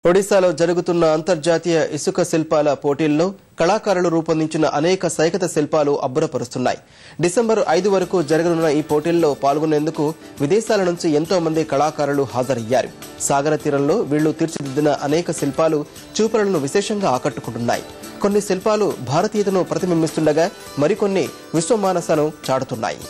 ఒడిశాలో జరుగుతున్న అంతర్జాతీయ ఇసుక శిల్పాల పోటీల్లో కళాకారులు రూపొందించిన అనేక సైకత శిల్పాలు అబ్బురపరుస్తున్నాయి. డిసెంబర్ 5 వరకు జరగనున్న ఈ పోటీల్లో పాల్గొనేందుకు విదేశాల నుంచి ఎంతో మంది కళాకారులు హాజరయ్యారు. సాగర తీరంలో వీళ్లు తీర్చిదిద్దిన అనేక శిల్పాలు చూపరులను విశేషంగా ఆకట్టుకుంటున్నాయి. కొన్ని శిల్పాలు భారతీయతను ప్రతిబింబిస్తుండగా మరికొన్ని విశ్వమానసను చాటుతున్నాయి.